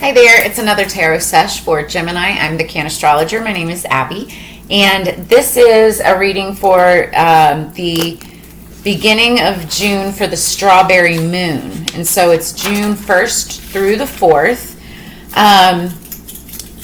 Hi there, it's another tarot sesh for Gemini. I'm the Cannastrologer. My name is Abby, and this is a reading for the beginning of June for the Strawberry Moon. And so it's June 1st through the 4th.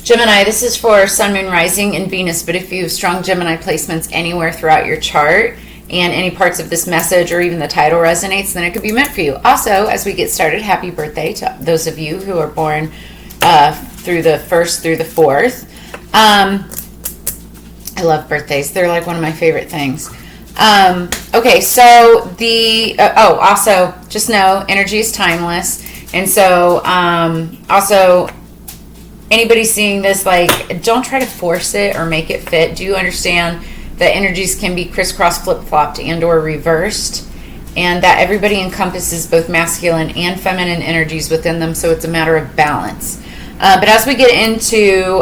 Gemini, this is for Sun, Moon, Rising, and Venus, but if you have strong Gemini placements anywhere throughout your chart, and any parts of this message or even the title resonates, then it could be meant for you. Also, as we get started, happy birthday to those of you who are born through the 1st through the 4th. I love birthdays. They're like one of my favorite things. Okay, so also, just know, energy is timeless. And so, also, anybody seeing this, like, don't try to force it or make it fit. Do you understand that energies can be crisscross, flip-flopped, and or reversed, and that everybody encompasses both masculine and feminine energies within them, so it's a matter of balance. But as we get into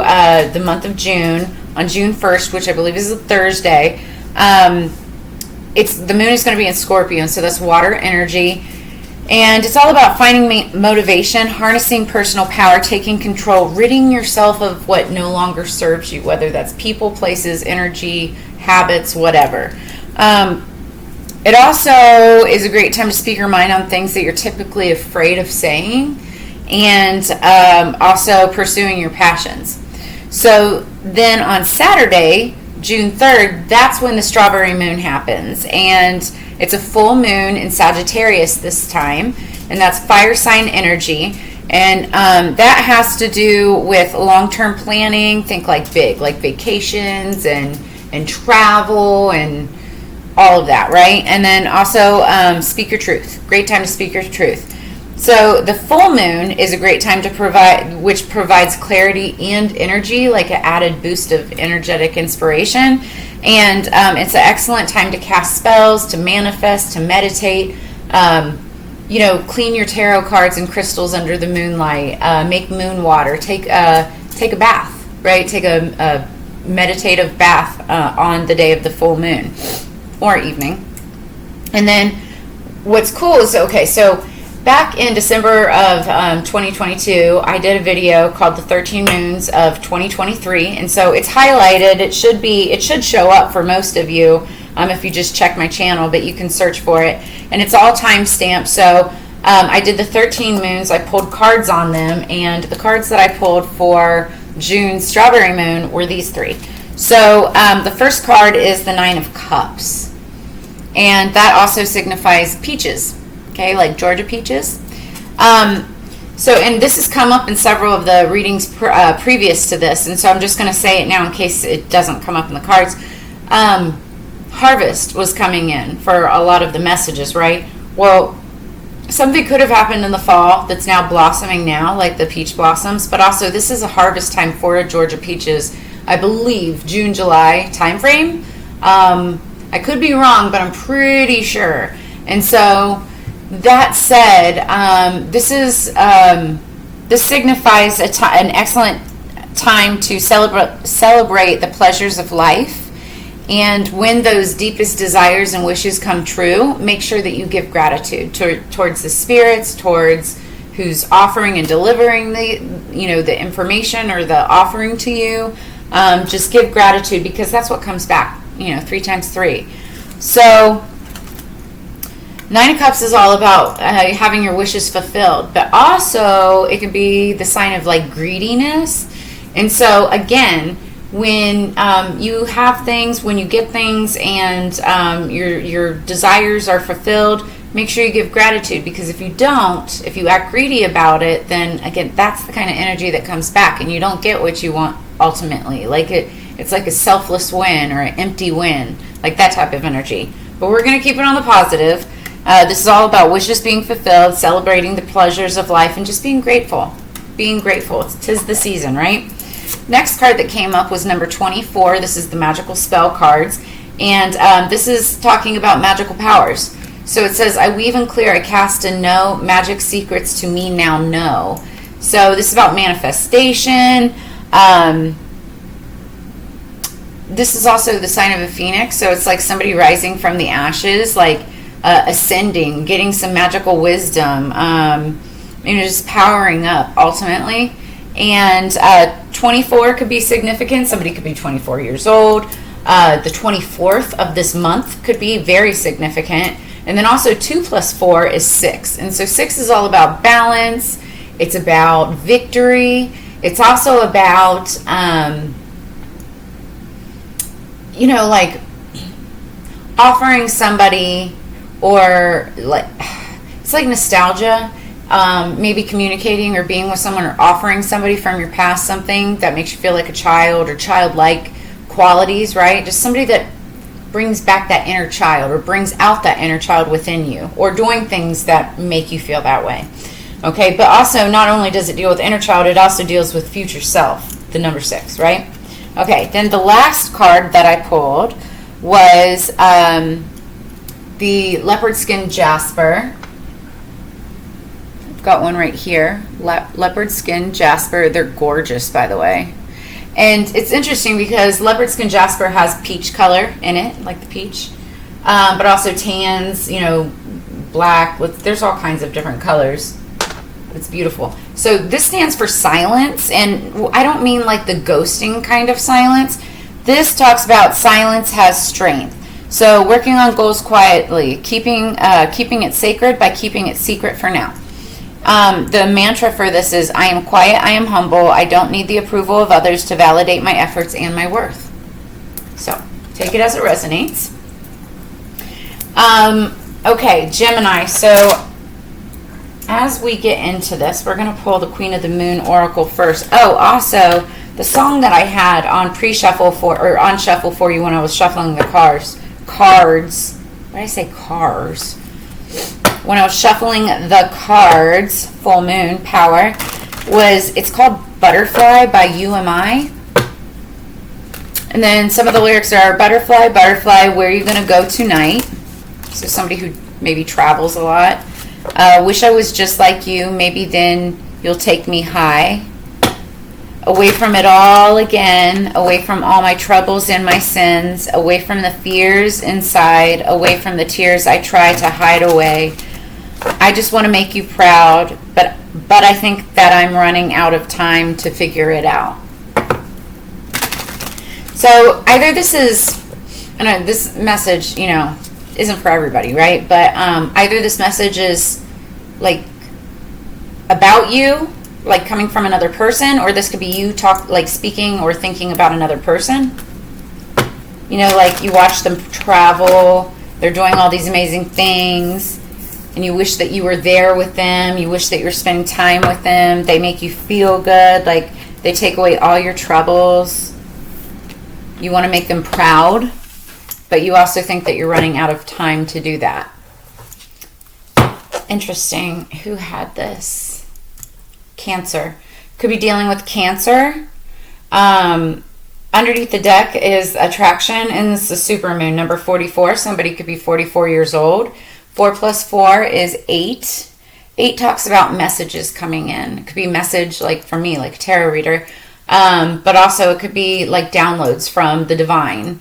the month of June, on June 1st, which I believe is a Thursday, the moon is going to be in Scorpio, so that's water energy, and it's all about finding motivation, harnessing personal power, taking control, ridding yourself of what no longer serves you, whether that's people, places, energy, habits, whatever. It also is a great time to speak your mind on things that you're typically afraid of saying, and also pursuing your passions. So then on Saturday, June 3rd, that's when the Strawberry Moon happens, and it's a full moon in Sagittarius this time, and that's fire sign energy. And that has to do with long-term planning. Think like big, like vacations and travel and all of that, right? And then also speak your truth. Great time to speak your truth. So the full moon is a great time to which provides clarity and energy, like an added boost of energetic inspiration. And it's an excellent time to cast spells, to manifest, to meditate. Clean your tarot cards and crystals under the moonlight. Make moon water. Take a bath, right? Take a meditative bath on the day of the full moon or evening. And then what's cool is, so back in December of 2022, I did a video called the 13 Moons of 2023, and so it's highlighted. It should show up for most of you if you just check my channel, but you can search for it, and it's all time stamped. So I did the 13 moons. I pulled cards on them, and the cards that I pulled for June's Strawberry Moon were these three. So the first card is the 9 of Cups, and that also signifies peaches, okay, like Georgia peaches. And this has come up in several of the readings previous to this, and so I'm just going to say it now in case it doesn't come up in the cards. Harvest was coming in for a lot of the messages, right? Well, something could have happened in the fall that's now blossoming now, like the peach blossoms, but also this is a harvest time for Georgia peaches, I believe June, July time frame. I could be wrong, but I'm pretty sure. And so that said, this signifies an excellent time to celebrate the pleasures of life. And when those deepest desires and wishes come true, make sure that you give gratitude towards the spirits, towards who's offering and delivering the information or the offering to you. Just give gratitude, because that's what comes back, 3 times 3. So 9 of Cups is all about having your wishes fulfilled, but also it can be the sign of like greediness. And so again, when you have things, when you get things, and your desires are fulfilled, make sure you give gratitude, because if you act greedy about it, then again, that's the kind of energy that comes back, and you don't get what you want ultimately. Like it's like a selfless win or an empty win, like that type of energy. But we're going to keep it on the positive. This is all about wishes being fulfilled, celebrating the pleasures of life, and just being grateful. Being grateful. 'Tis the season, right? Next card that came up was number 24. This is the magical spell cards, and this is talking about magical powers. So it says, I weave and clear, I cast and know, magic secrets to me now know. So this is about manifestation. This is also the sign of a phoenix, so it's like somebody rising from the ashes, like ascending, getting some magical wisdom, just powering up ultimately. And 24 could be significant. Somebody could be 24 years old. The 24th of this month could be very significant. And then also 2 + 4 is 6. And so 6 is all about balance. It's about victory. It's also about, like offering somebody, or like, it's like nostalgia. Maybe communicating or being with someone, or offering somebody from your past something that makes you feel like a child, or childlike qualities, right? Just somebody that brings back that inner child, or brings out that inner child within you, or doing things that make you feel that way. Okay, but also not only does it deal with inner child, it also deals with future self, the number 6, right? Okay, then the last card that I pulled was the leopard skin jasper. Got one right here, leopard skin jasper. They're gorgeous, by the way. And it's interesting because leopard skin jasper has peach color in it, like the peach, but also tans, black. There's all kinds of different colors. It's beautiful. So this stands for silence, and I don't mean like the ghosting kind of silence. This talks about silence has strength. So working on goals quietly, keeping it sacred by keeping it secret for now. The mantra for this is, I am quiet, I am humble, I don't need the approval of others to validate my efforts and my worth. So, take it as it resonates. Okay, Gemini, so as we get into this, we're going to pull the Queen of the Moon Oracle first. Oh, also, the song that I had on pre-shuffle on shuffle for you when I was shuffling the cards. Why did I say cars? When I was shuffling the cards, full moon power, it's called Butterfly by UMI. And then some of the lyrics are, butterfly, butterfly, where are you going to go tonight? So somebody who maybe travels a lot. Wish I was just like you, maybe then you'll take me high. Away from it all again, away from all my troubles and my sins, away from the fears inside, away from the tears I try to hide away. I just want to make you proud, but I think that I'm running out of time to figure it out. So either this is, I know this message, isn't for everybody, right? But either this message is like about you, like coming from another person, or this could be you speaking or thinking about another person. Like you watch them travel, they're doing all these amazing things, and you wish that you were there with them, you wish that you were spending time with them, they make you feel good, like they take away all your troubles. You want to make them proud, but you also think that you're running out of time to do that. Interesting. Who had this? Cancer. Could be dealing with Cancer. Underneath the deck is attraction, and this is the supermoon, number 44. Somebody could be 44 years old. 4 + 4 is 8. 8 talks about messages coming in. It could be message, like for me, like a tarot reader. But also it could be like downloads from the divine.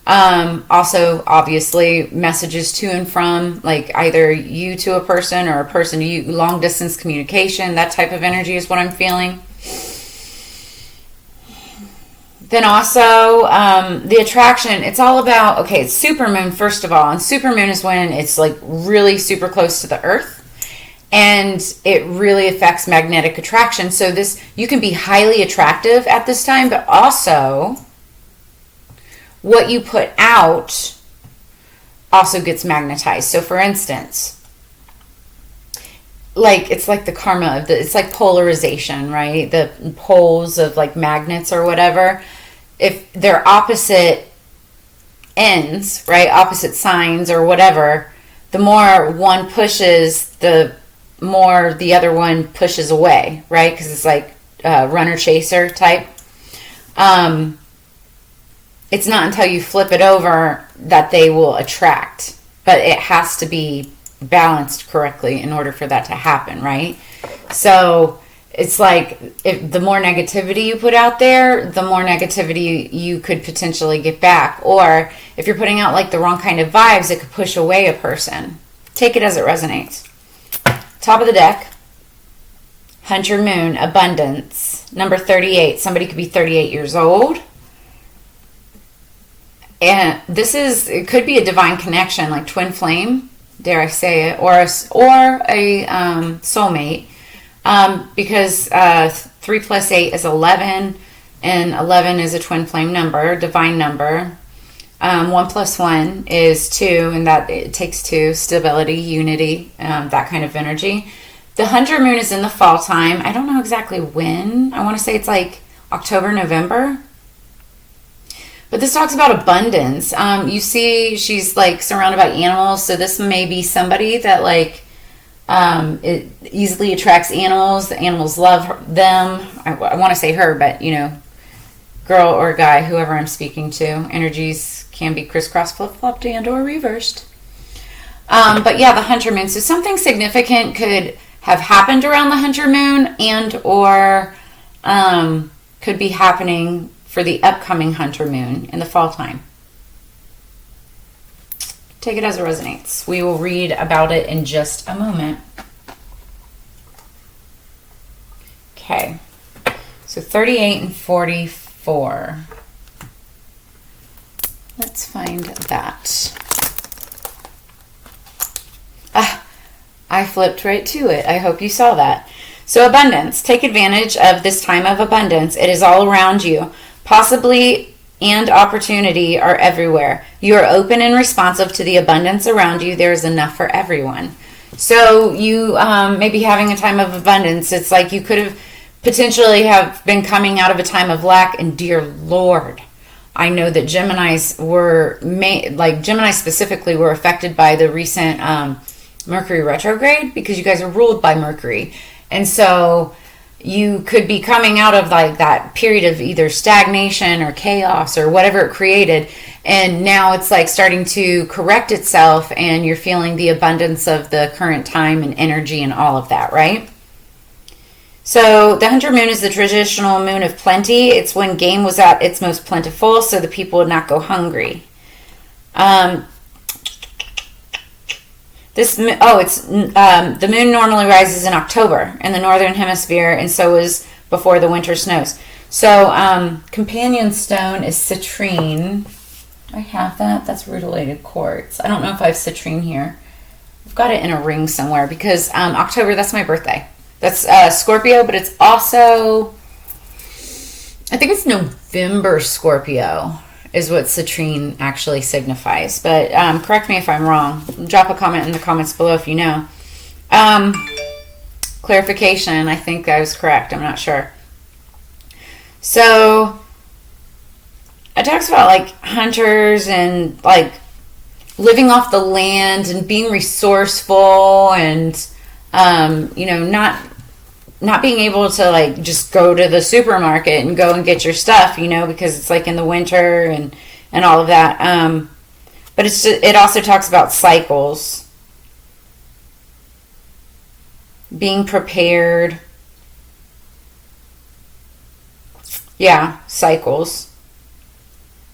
Also, obviously, messages to and from, like either you to a person or a person to you, long distance communication, that type of energy is what I'm feeling. Then also, the attraction, it's all about, okay, it's supermoon first of all, and supermoon is when it's like really super close to the earth, and it really affects magnetic attraction. So you can be highly attractive at this time, but also what you put out also gets magnetized. So for instance, like it's like the karma of it's like polarization, right? The poles of like magnets or whatever. If they're opposite ends, right? Opposite signs or whatever, the more one pushes, the more the other one pushes away, right? Because it's like runner chaser type. It's not until you flip it over that they will attract, but it has to be balanced correctly in order for that to happen, right? So it's like if the more negativity you put out there, the more negativity you could potentially get back. Or if you're putting out like the wrong kind of vibes, it could push away a person. Take it as it resonates. Top of the deck, Hunter Moon, abundance. Number 38, somebody could be 38 years old. And it could be a divine connection, like twin flame, dare I say it, or a soulmate. Because 3 plus 8 is 11, and 11 is a twin flame number, divine number. 1 plus 1 is 2, and that it takes 2, stability, unity, that kind of energy. The Hunter Moon is in the fall time. I don't know exactly when. I want to say it's like October, November. But this talks about abundance. You see she's like surrounded by animals, so this may be somebody that like it easily attracts animals. The animals love them. I want to say her, but you know, girl or guy, whoever I'm speaking to. Energies can be crisscross, flip-flopped, and or reversed. But yeah, the Hunter Moon. So something significant could have happened around the Hunter Moon, and or could be happening for the upcoming Hunter Moon in the fall time. Take it as it resonates. We will read about it in just a moment. Okay, so 38 and 44. Let's find that. I flipped right to it. I hope you saw that. So abundance. Take advantage of this time of abundance. It is all around you. Possibly and opportunity are everywhere. You are open and responsive to the abundance around you. There is enough for everyone. So you may be having a time of abundance. It's like you could have potentially have been coming out of a time of lack, and dear Lord, I know that Geminis Gemini specifically were affected by the recent Mercury retrograde, because you guys are ruled by Mercury. And so you could be coming out of like that period of either stagnation or chaos or whatever it created, and now it's like starting to correct itself, and you're feeling the abundance of the current time and energy and all of that, right? So the Hunter Moon is the traditional moon of plenty. It's when game was at its most plentiful, so the people would not go hungry. The moon normally rises in October in the northern hemisphere, and so is before the winter snows. So companion stone is citrine. I have that. That's rutilated quartz. I don't know if I have citrine here. I've got it in a ring somewhere, because October, that's my birthday. That's Scorpio, but it's also, I think it's November Scorpio is what citrine actually signifies. But correct me if I'm wrong. Drop a comment in the comments below if you know. Clarification, I think I was correct. I'm not sure. So it talks about like hunters and like living off the land and being resourceful, and not being able to like just go to the supermarket and go and get your stuff, because it's like in the winter and all of that. But it also talks about cycles, being prepared. Yeah, cycles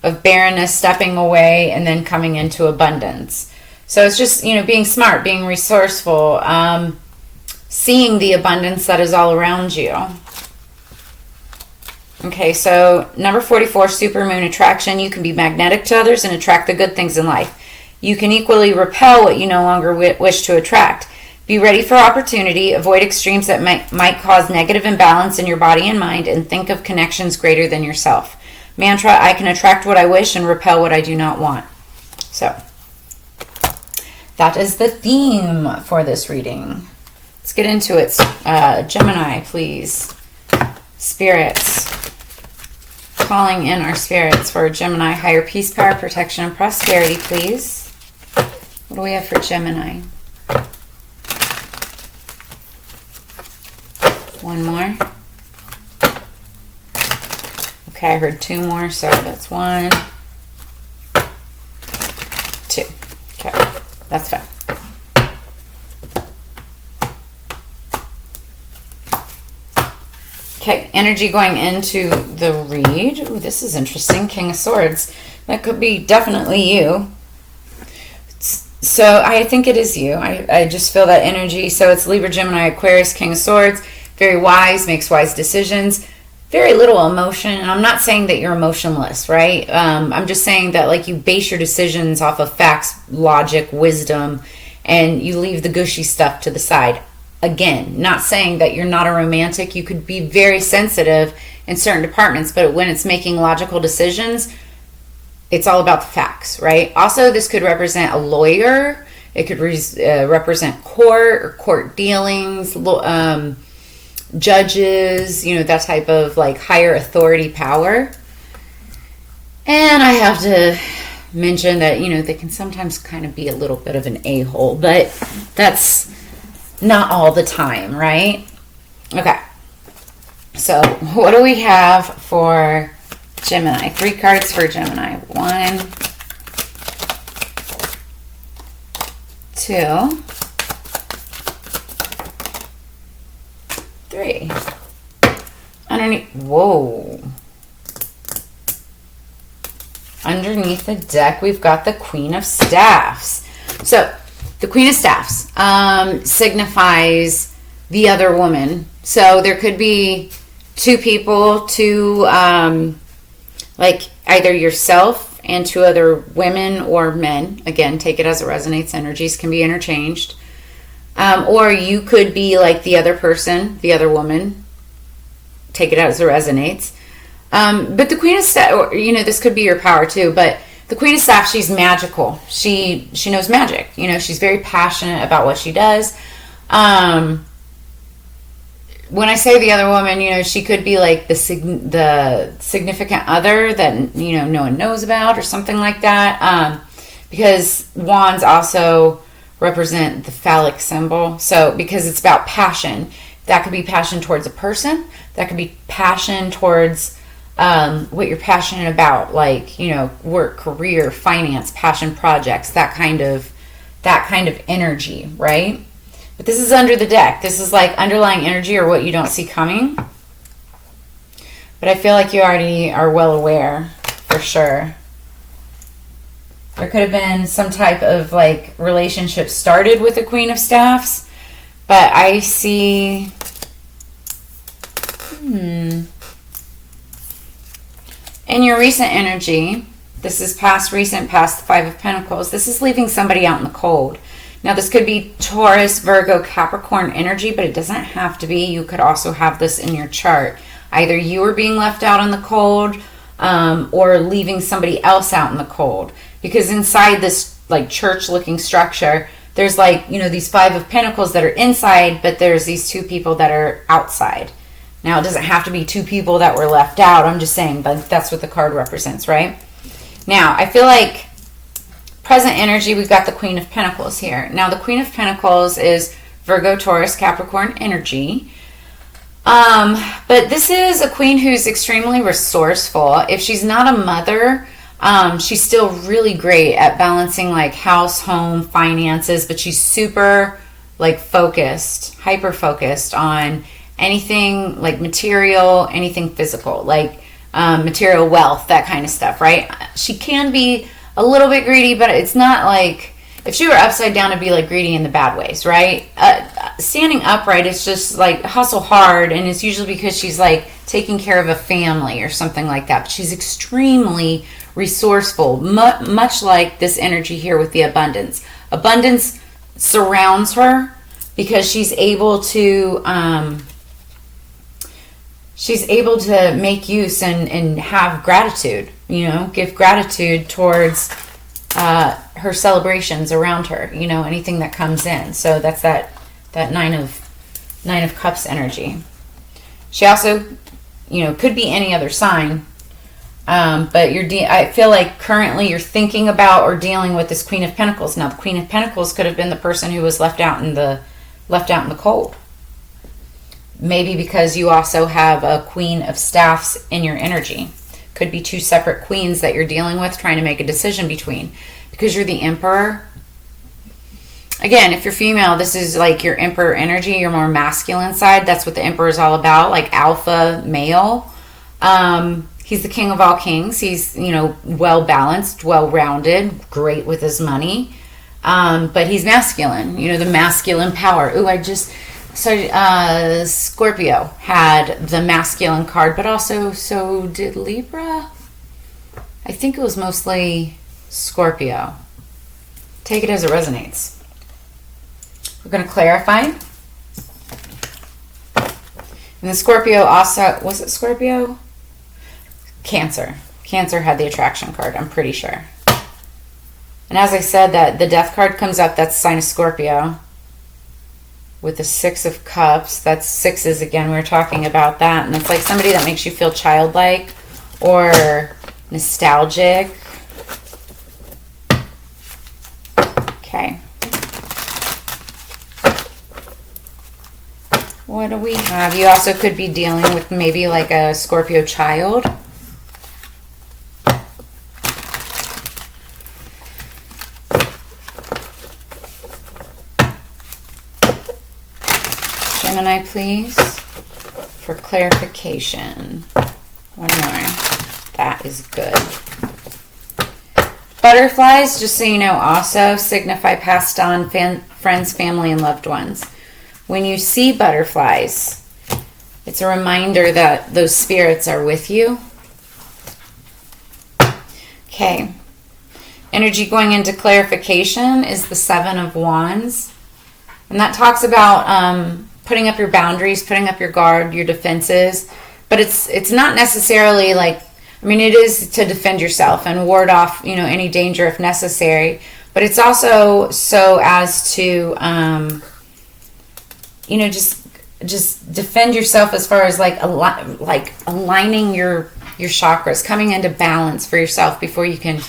of barrenness, stepping away, and then coming into abundance. So it's just, being smart, being resourceful, seeing the abundance that is all around you. Okay, so number 44, supermoon attraction. You can be magnetic to others and attract the good things in life. You can equally repel what you no longer wish to attract. Be ready for opportunity. Avoid extremes that might cause negative imbalance in your body and mind, and think of connections greater than yourself. Mantra: I can attract what I wish and repel what I do not want. So that is the theme for this reading. Let's get into it. Gemini, please. Spirits. Calling in our spirits for Gemini. Higher peace, power, protection, and prosperity, please. What do we have for Gemini? One more. Okay, I heard two more, so that's 1, 2. Okay, that's fine. Okay, energy going into the read. Ooh, this is interesting. King of Swords. That could be definitely you. So I think it is you. I just feel that energy. So it's Libra, Gemini, Aquarius, King of Swords. very wise, makes wise decisions, very little emotion. And I'm not saying that you're emotionless, right? I'm just saying that like you base your decisions off of facts, logic, wisdom, and you leave the gushy stuff to the side. Again, not saying that you're not a romantic. You could be very sensitive in certain departments, but when it's making logical decisions, it's all about the facts, right? Also, this could represent a lawyer. It could represent court or court dealings, judges, you know, that type of like higher authority power. And I have to mention that, you know, they can sometimes kind of be a little bit of an a-hole, but that's not all the time, right? Okay. So what do we have for Gemini? 3 cards for Gemini. 1, 2, 3. Underneath, whoa. Underneath the deck, we've got the Queen of Staffs. So the Queen of Staffs signifies the other woman. So there could be 2 people, like either yourself and 2 other women or men. Again, take it as it resonates. Energies can be interchanged. Or you could be like the other person, the other woman. Take it as it resonates. But the Queen of Staffs, you know, this could be your power too, but the Queen of Staffs, she's magical. She knows magic. You know, she's very passionate about what she does. When I say the other woman, you know, she could be like the significant other that, you know, no one knows about or something like that. Because wands also represent the phallic symbol. So because it's about passion, that could be passion towards a person. That could be passion towards what you're passionate about, like, you know, work, career, finance, passion projects, that kind of energy, right? But this is under the deck. This is like underlying energy or what you don't see coming. But I feel like you already are well aware for sure. There could have been some type of like relationship started with the Queen of Staffs, but I see in your recent energy, this is past the 5 of Pentacles, this is leaving somebody out in the cold. Now, this could be Taurus, Virgo, Capricorn energy, but it doesn't have to be. You could also have this in your chart. Either you are being left out in the cold or leaving somebody else out in the cold. Because inside this like church-looking structure, there's like, you know, these 5 of Pentacles that are inside, but there's these 2 people that are outside. Now, it doesn't have to be 2 people that were left out. I'm just saying, but that's what the card represents, right? Now, I feel like present energy, we've got the Queen of Pentacles here. Now, the Queen of Pentacles is Virgo, Taurus, Capricorn energy. But this is a queen who's extremely resourceful. If she's not a mother, she's still really great at balancing like house, home, finances, but she's super like focused, hyper-focused on anything like material, anything physical, like material wealth, that kind of stuff, right? She can be a little bit greedy, but it's not like, if she were upside down, it'd be like greedy in the bad ways, right? Standing upright is just like hustle hard, and it's usually because she's like taking care of a family or something like that. But she's extremely resourceful, much like this energy here with the abundance. Abundance surrounds her because she's able to make use and have gratitude, you know, give gratitude towards her celebrations around her, you know, anything that comes in. So that's that nine of cups energy. She also, you know, could be any other sign, but I feel like currently you're thinking about or dealing with this Queen of Pentacles. Now, the Queen of Pentacles could have been the person who was left out in the cold. Maybe because you also have a Queen of Staffs in your energy. Could be 2 separate queens that you're dealing with, trying to make a decision between. Because you're the Emperor. Again, if you're female, this is like your Emperor energy, your more masculine side. That's what the Emperor is all about, like alpha male. He's the king of all kings. He's, you know, well-balanced, well-rounded, great with his money. But he's masculine, you know, the masculine power. Ooh, So Scorpio had the masculine card, but also so did Libra. I think it was mostly Scorpio. Take it as it resonates. We're going to clarify. And the Scorpio also, was it Scorpio? Cancer. Cancer had the attraction card, I'm pretty sure. And as I said, that the death card comes up, that's the sign of Scorpio. With the Six of Cups, that's sixes again, we were talking about that. And it's like somebody that makes you feel childlike or nostalgic. Okay. What do we have? You also could be dealing with maybe like a Scorpio child. Gemini, please, for clarification. One more. That is good. Butterflies, just so you know, also signify passed on friends, family, and loved ones. When you see butterflies, it's a reminder that those spirits are with you. Okay. Energy going into clarification is the Seven of Wands. And that talks about putting up your boundaries, putting up your guard, your defenses. But it's not necessarily like, I mean, it is to defend yourself and ward off, you know, any danger if necessary. But it's also so as to, you know, just defend yourself as far as like aligning your chakras, coming into balance for yourself before you can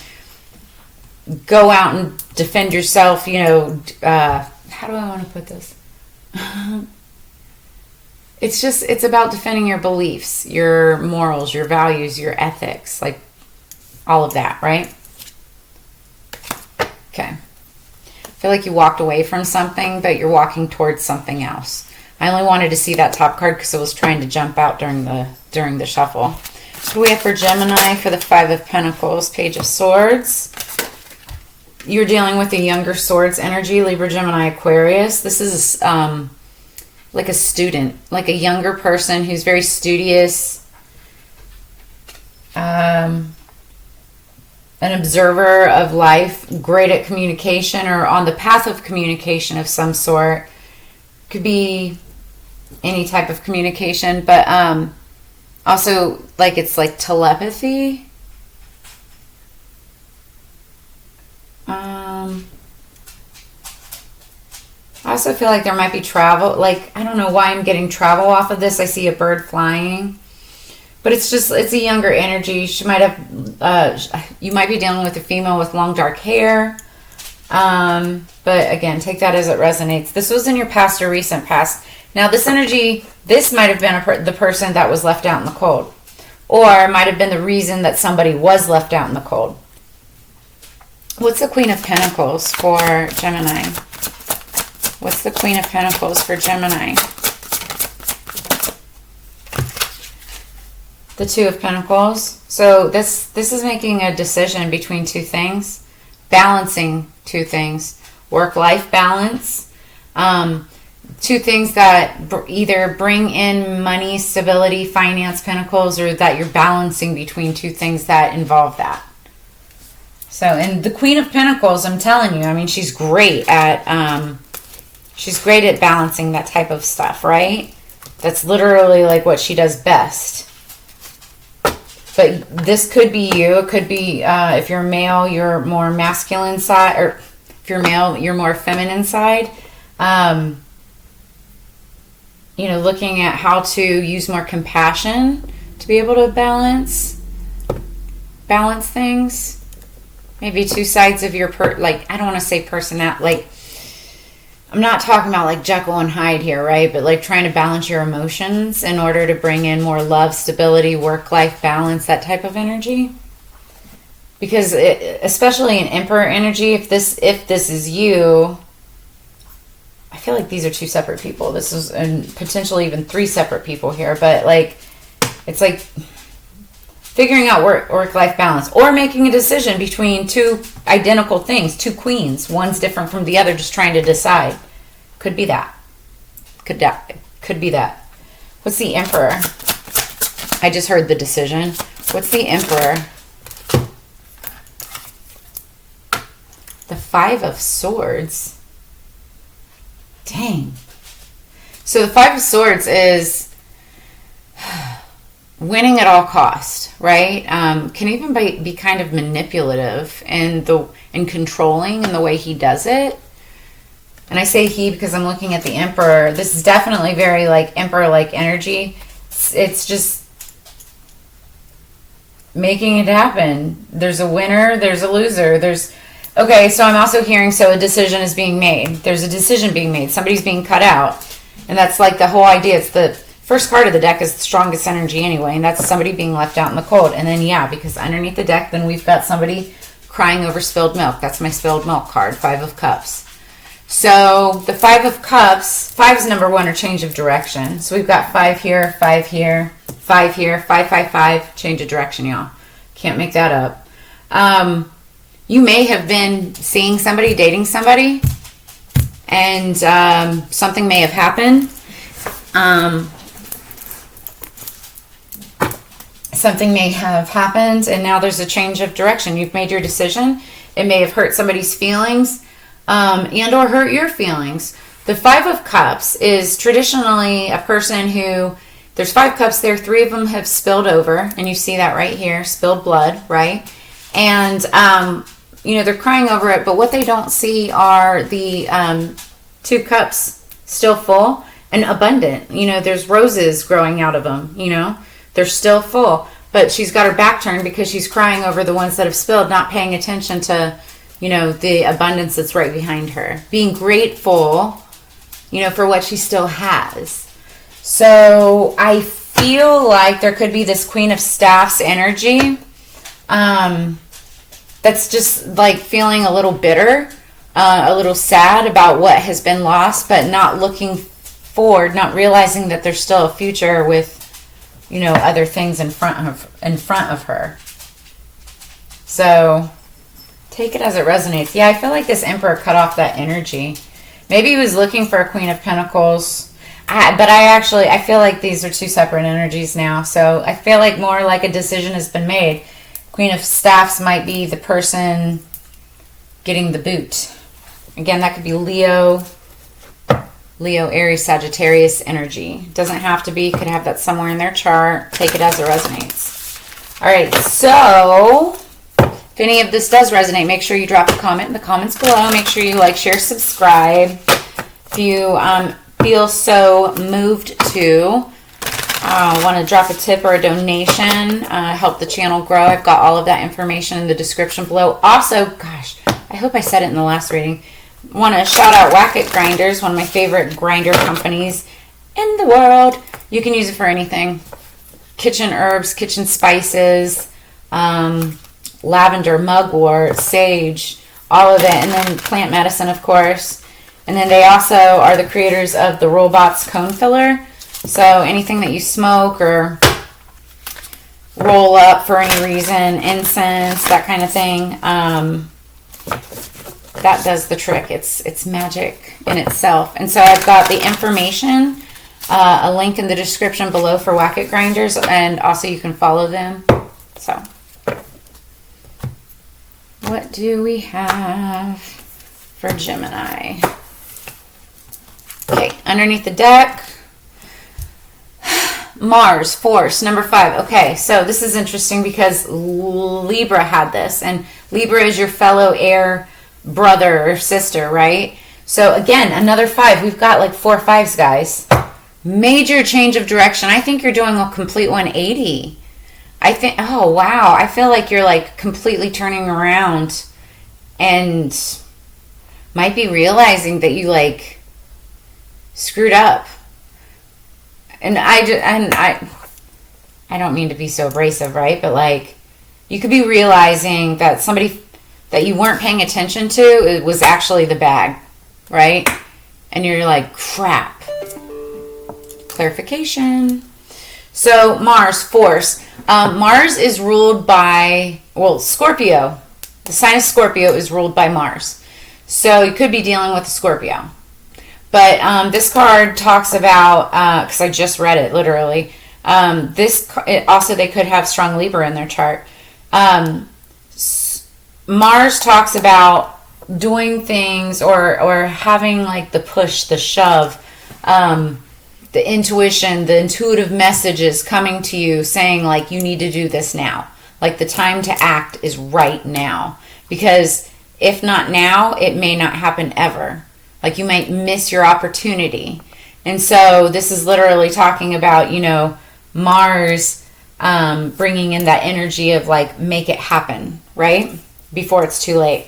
go out and defend yourself. You know, how do I want to put this? It's about defending your beliefs, your morals, your values, your ethics, like all of that, right? Okay. I feel like you walked away from something, but you're walking towards something else. I only wanted to see that top card because I was trying to jump out during the shuffle. What do we have for Gemini for the Five of Pentacles, Page of Swords? You're dealing with a younger swords energy, Libra, Gemini, Aquarius. This is like a student, like a younger person who's very studious, an observer of life, great at communication or on the path of communication of some sort. Could be any type of communication, but also like it's like telepathy. I also feel like there might be travel. Like, I don't know why I'm getting travel off of this. I see a bird flying. But it's a younger energy. She might have, you might be dealing with a female with long dark hair. But again, take that as it resonates. This was in your past or recent past. Now this energy, this might have been the person that was left out in the cold. Or might have been the reason that somebody was left out in the cold. What's the Queen of Pentacles for Gemini? What's the Queen of Pentacles for Gemini? The Two of Pentacles. So this is making a decision between two things. Balancing two things. Work-life balance. Two things that either bring in money, stability, finance, pentacles, or that you're balancing between two things that involve that. So, and the Queen of Pentacles, I'm telling you, I mean, she's great at balancing that type of stuff, right? That's literally like what she does best. But this could be you. It could be, if you're male, you're more masculine side, or if you're male, you're more feminine side. You know, looking at how to use more compassion to be able to balance things. Maybe two sides of your, like, I don't want to say personality, like, I'm not talking about like Jekyll and Hyde here, right? But like trying to balance your emotions in order to bring in more love, stability, work-life balance, that type of energy. Because especially in Emperor energy, if this is you, I feel like these are two separate people. This is, and potentially even three separate people here. But like, it's like figuring out work-life balance, or making a decision between two identical things, two queens. One's different from the other, just trying to decide. Could be that. Could be that. What's the Emperor? I just heard the decision. What's the Emperor? The Five of Swords. Dang. So the Five of Swords is winning at all cost, right? Can even be kind of manipulative and controlling in the way he does it. And I say he because I'm looking at the Emperor. This is definitely very like Emperor-like energy. It's just making it happen. There's a winner, there's a loser. Okay, so I'm also hearing, so a decision is being made. There's a decision being made. Somebody's being cut out. And that's like the whole idea. It's the first card of the deck is the strongest energy anyway, and that's somebody being left out in the cold. And then, yeah, because underneath the deck, then we've got somebody crying over spilled milk. That's my spilled milk card, Five of Cups. So the Five of Cups, 5 is number 1, or change of direction. So we've got 5 here, 5 here, 5 here, 5, 5, 5, change of direction, y'all. Can't make that up. You may have been seeing somebody, dating somebody, and something may have happened. Something may have happened, and now there's a change of direction. You've made your decision. It may have hurt somebody's feelings, and or hurt your feelings. The Five of Cups is traditionally a person who, there's 5 cups there, 3 of them have spilled over, and you see that right here, spilled blood, right? And, they're crying over it, but what they don't see are the 2 cups still full and abundant. There's roses growing out of them, they're still full. But she's got her back turned because she's crying over the ones that have spilled, not paying attention to, the abundance that's right behind her. Being grateful, for what she still has. So I feel like there could be this Queen of Staffs energy. That's just like feeling a little bitter, a little sad about what has been lost, but not looking forward, not realizing that there's still a future with, other things in front of her. So take it as it resonates. Yeah, I feel like this Emperor cut off that energy. Maybe he was looking for a Queen of Pentacles. But I feel like these are 2 separate energies now. So I feel like more like a decision has been made. Queen of Staffs might be the person getting the boot. Again, that could be Leo, Aries, Sagittarius energy. Doesn't have to be. Could have that somewhere in their chart. Take it as it resonates. All right, so if any of this does resonate, make sure you drop a comment in the comments below. Make sure you like, share, subscribe. If you feel so moved to want to drop a tip or a donation, help the channel grow, I've got all of that information in the description below. Also, gosh, I hope I said it in the last reading, want to shout out Whack-It Grinders, one of my favorite grinder companies in the world. You can use it for anything. Kitchen herbs, kitchen spices, lavender, mugwort, sage, all of it, and then plant medicine, of course. And then they also are the creators of the Rollbots Cone Filler. So anything that you smoke or roll up for any reason, incense, that kind of thing, that does the trick. It's magic in itself. And so I've got the information, a link in the description below for Whack-It Grinders, and also you can follow them. So what do we have for Gemini? Okay, underneath the deck, Mars, Force, number 5. Okay, so this is interesting because Libra had this, and Libra is your fellow air brother or sister, right? So again, another 5. We've got like 4 5s, guys. Major change of direction. I think you're doing a complete 180. I think, oh wow, I feel like you're like completely turning around and might be realizing that you like screwed up. And I don't mean to be so abrasive, right? But like, you could be realizing that somebody that you weren't paying attention to, it was actually the bag, right? And you're like, crap. Clarification. So Mars, Force. Mars is ruled by, well, Scorpio. The sign of Scorpio is ruled by Mars. So you could be dealing with a Scorpio. But this card talks about, because I just read it literally, also they could have strong Libra in their chart. Mars talks about doing things or having like the push, the shove, the intuition, the intuitive messages coming to you saying like you need to do this now. Like the time to act is right now. Because if not now, it may not happen ever. Like you might miss your opportunity. And so this is literally talking about, you know, Mars bringing in that energy of like make it happen, right? Before it's too late.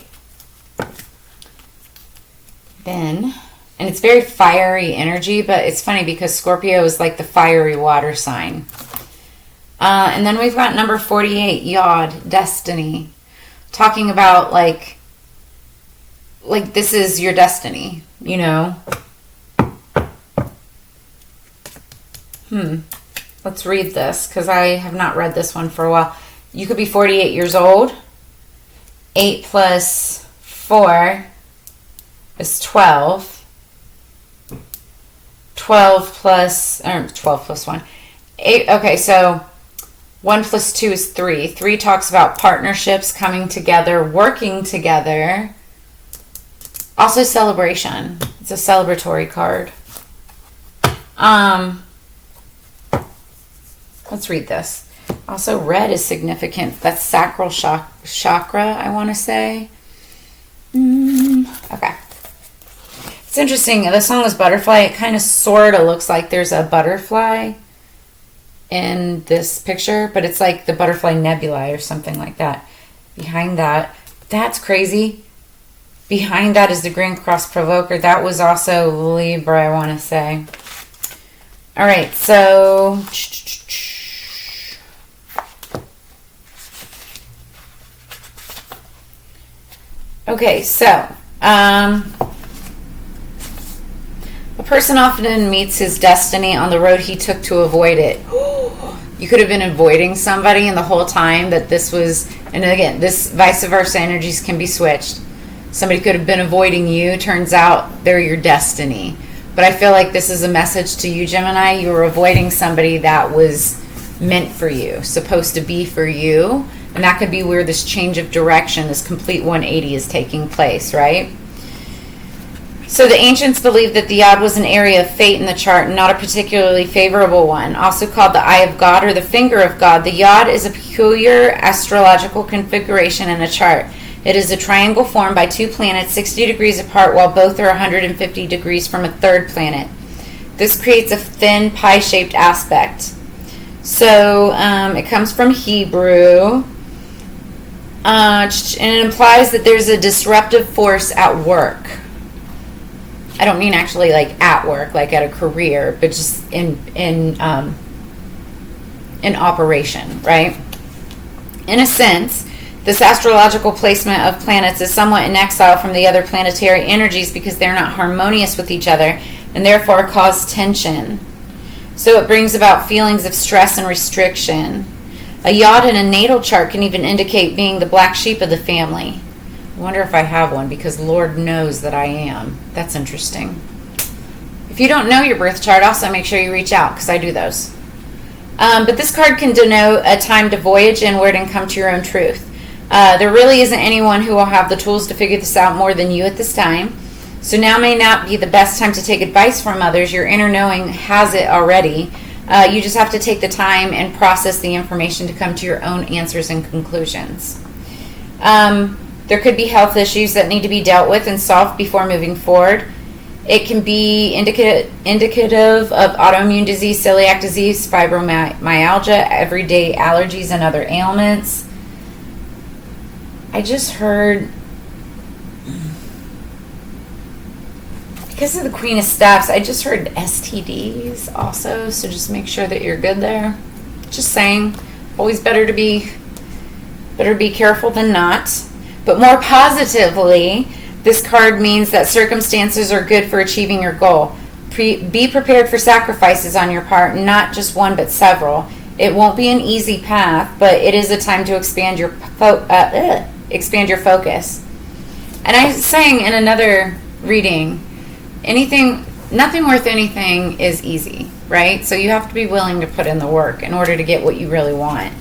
Then, and it's very fiery energy, but it's funny because Scorpio is like the fiery water sign. And then we've got number 48, Yod, Destiny. Talking about like this is your destiny, you know? Let's read this because I have not read this one for a while. You could be 48 years old. 8 plus 4 is 12. 12 plus 1. 8. Okay, so 1 plus 2 is 3. 3 talks about partnerships, coming together, working together. Also celebration. It's a celebratory card. Let's read this. Also red is significant. That's sacral chakra, I want to say. Okay. It's interesting. The song was Butterfly. It kind of sort of looks like there's a butterfly in this picture, but it's like the butterfly nebula or something like that. Behind that, that's crazy. Behind that is the Green Cross Provoker. That was also Libra, I want to say. All right, so okay, so a person often meets his destiny on the road he took to avoid it. You could have been avoiding somebody, and the whole time that this was, and again, this vice versa energies can be switched. Somebody could have been avoiding you. Turns out they're your destiny. But I feel like this is a message to you, Gemini. You were avoiding somebody that was meant for you, supposed to be for you. And that could be where this change of direction, this complete 180 is taking place, right? So the ancients believed that the Yod was an area of fate in the chart and not a particularly favorable one. Also called the Eye of God or the Finger of God, the Yod is a peculiar astrological configuration in a chart. It is a triangle formed by two planets 60 degrees apart while both are 150 degrees from a third planet. This creates a thin pie-shaped aspect. So it comes from Hebrew. And it implies that there's a disruptive force at work. I don't mean actually like at work, like at a career, but just in operation, right? In a sense, this astrological placement of planets is somewhat in exile from the other planetary energies because they're not harmonious with each other and therefore cause tension. So it brings about feelings of stress and restriction. A Yod in a natal chart can even indicate being the black sheep of the family. I wonder if I have one because Lord knows that I am. That's interesting. If you don't know your birth chart, also make sure you reach out because I do those. But this card can denote a time to voyage inward and come to your own truth. There really isn't anyone who will have the tools to figure this out more than you at this time. So now may not be the best time to take advice from others. Your inner knowing has it already. You just have to take the time and process the information to come to your own answers and conclusions. There could be health issues that need to be dealt with and solved before moving forward. It can be indicative of autoimmune disease, celiac disease, fibromyalgia, everyday allergies, and other ailments. I just heard, because of the Queen of Staffs, I just heard STDs also, so just make sure that you're good there. Just saying, always better to be careful than not. But more positively, this card means that circumstances are good for achieving your goal. Be prepared for sacrifices on your part, not just one but several. It won't be an easy path, but it is a time to expand your focus. And I was saying in another reading, anything nothing worth anything is easy, right? So you have to be willing to put in the work in order to get what you really want.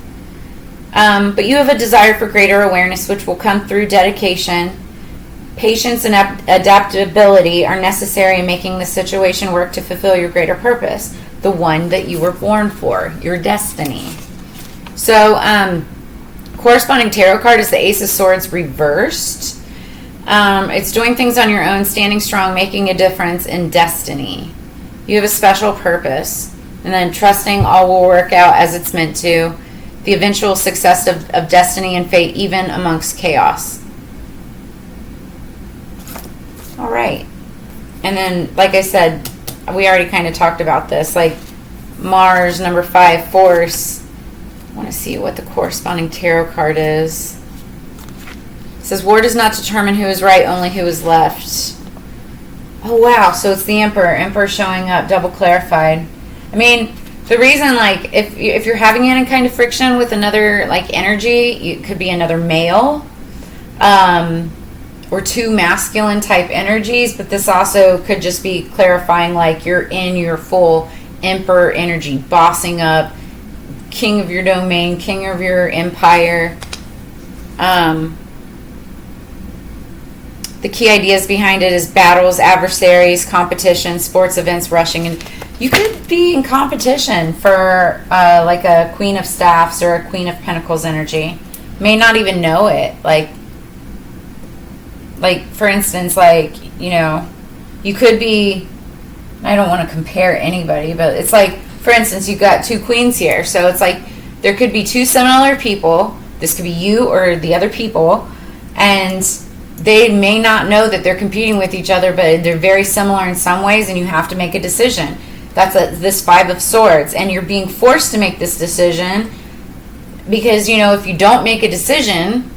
But you have a desire for greater awareness, which will come through dedication. Patience and adaptability are necessary in making the situation work to fulfill your greater purpose, the one that you were born for, your destiny. So, corresponding tarot card is the Ace of Swords reversed. It's doing things on your own, standing strong, making a difference in destiny. You have a special purpose. And then trusting all will work out as it's meant to. The eventual success of destiny and fate, even amongst chaos. All right. And then, like I said, we already kind of talked about this. Like Mars, number 5, Force. I want to see what the corresponding tarot card is. It says, war does not determine who is right, only who is left. Oh, wow. So it's the Emperor. Emperor showing up, double clarified. I mean, the reason, like, if you're having any kind of friction with another, like, energy, it could be another male. Or two masculine type energies, but this also could just be clarifying like you're in your full emperor energy, bossing up, king of your domain, king of your empire. The key ideas behind it is battles, adversaries, competition, sports events, rushing, and you could be in competition for like a Queen of Staffs or a Queen of Pentacles energy. May not even know it, like, for instance, like, you know, you could be, I don't want to compare anybody, but it's like, for instance, you've got two queens here. So it's like, there could be two similar people. This could be you or the other people. And they may not know that they're competing with each other, but they're very similar in some ways, and you have to make a decision. That's this 5 of Swords. And you're being forced to make this decision because, you know, if you don't make a decision,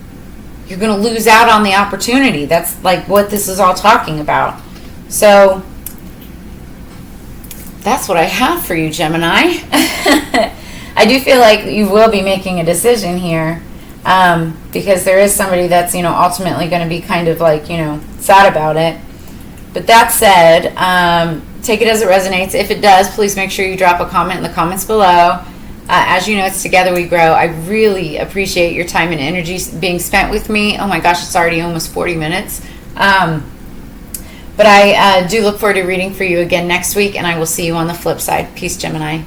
you're going to lose out on the opportunity. That's like what this is all talking about. So that's what I have for you, Gemini. I do feel like you will be making a decision here because there is somebody that's, you know, ultimately going to be kind of like, you know, sad about it. But that said, take it as it resonates. If it does, please make sure you drop a comment in the comments below. As you know, it's Together We Grow. I really appreciate your time and energy being spent with me. Oh my gosh, it's already almost 40 minutes. But I do look forward to reading for you again next week, and I will see you on the flip side. Peace, Gemini.